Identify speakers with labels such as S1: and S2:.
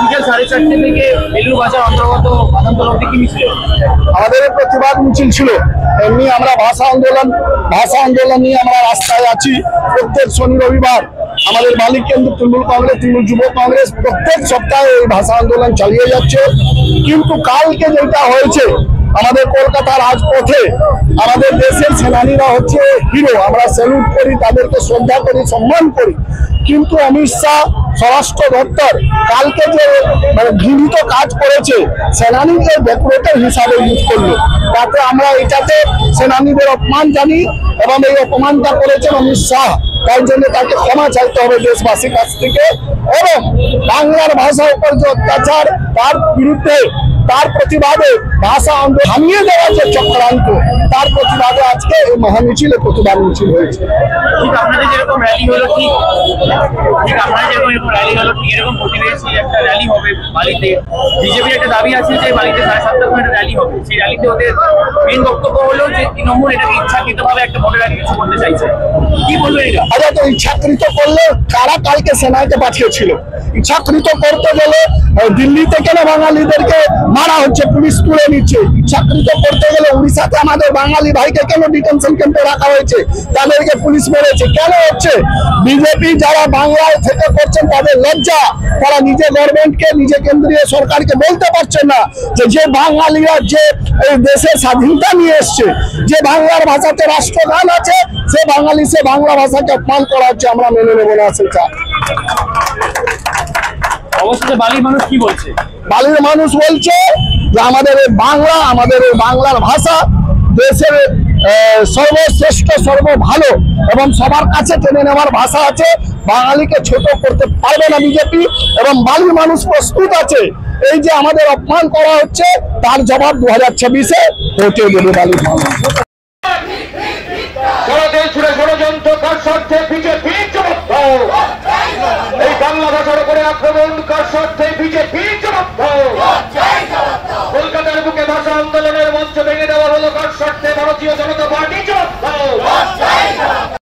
S1: বিকেল 4:30 থেকে বেলুড় বাজার অন্তর্গত বাদামতলা অবধি কি মিছিল?
S2: আমাদের প্রতিবাদ মিছিল ছিল। এমনি আমরা ভাষা আন্দোলন নিয়ে আমরা রাস্তায় আছি। প্রত্যেক শনি রবিবার আমাদের বালিক কেন্দ্র তৃণমূল কংগ্রেস, তৃণমূল যুব কংগ্রেস প্রত্যেক সপ্তাহে এই ভাষা আন্দোলন চালিয়ে যাচ্ছে। কিন্তু কালকে যেটা হয়েছে আমাদের কলকাতার রাজপথে, আমাদের দেশের সেনানীরা হচ্ছে হিরো, আমরা স্যালুট করি, তাদেরকে শ্রদ্ধা করি, সম্মান করি। কিন্তু অমিত শাহ স্বরাষ্ট্র দপ্তর কালকে যে ঘৃণিত কাজ করেছে, সেনানীদের ডেকোরেটর হিসাবে ইউজ করলো, তাতে আমরা এটাতে সেনানীদের অপমান জানি এবং এই অপমানটা করেছেন অমিত শাহ। তার জন্য তাকে ক্ষমা চাইতে হবে দেশবাসীর কাছ থেকে। এবং বাংলার ভাষার উপর যে অত্যাচার, তার বিরুদ্ধে, তার প্রতিবাদে ভাষা আন্দোলন থামিয়ে দেওয়ার যে চক্রান্ত, তার প্রতিবাদে আজকে এই মহামিছিলে প্রতিবাদ মিছিল হয়েছে।
S1: ঠিক আপনাদের যেরকম র্যালি হলো, ঠিক আপনাদের যেরকম র্যালি হলো, ঠিক এরকম প্রতিবেশী একটা র্যালি হবে বালিতে। বিজেপির একটা দাবি আছে যে বালিতে 7:30 একটা র্যালি হবে। সেই র্যালিতে ওদের মেন বক্তব্য হলো যে তৃণমূল এটাকে ইচ্ছাকৃতভাবে একটা ভোটের আগে কিছু করতে চাইছে। কি বলবেন এটা?
S2: আচ্ছা, তো ইচ্ছাকৃত করলে কারা কালকে সেনাকে পাঠিয়েছিল? ইচ্ছাকৃত করতে গেলে দিল্লিতে কেন বাঙালিদেরকে মারা হচ্ছে, পুলিশ তুলে নিচ্ছে? ইচ্ছাকৃত করতে গেলে উড়িষ্যাতে আমাদের বাঙালি ভাইকে কেন ডিটেনশন ক্যাম্পে রাখা হয়েছে, তাদেরকে পুলিশ মেরেছে কেন হচ্ছে? বিজেপি যারা বাংলায় থেকে করছেন তাদের লজ্জা। তারা নিজে গভর্নমেন্টকে, নিজে কেন্দ্রীয় সরকারকে বলতে পারছেন না যে বাঙালিরা যে এই দেশের স্বাধীনতা নিয়ে এসছে, যে বাংলার ভাষাতে রাষ্ট্রগান আছে, সে বাঙালি সে বাংলা ভাষাকে অপমান করা হচ্ছে। আমরা মেনে নেব না সেটা।
S1: অবশ্যই বালির মানুষ কি বলছে?
S2: বালির মানুষ বলছে যে আমাদের এই বাংলা, আমাদের এই বাংলার ভাষা দেশের সর্বশ্রেষ্ঠ, সর্বভালো এবং সবার কাছে টেনে নেওয়ার ভাষা আছে। বাঙালিকে ছোট করতে পারবে না বিজেপি, এবং বালির মানুষ প্রস্তুত আছে। এই যে আমাদের অপমান করা হচ্ছে, তার জবাব 2026-এ ভোটে দেবে বালির মানুষ।
S3: ষড়যন্ত্র কার স্বার্থে বিজেপি জবাব দাও।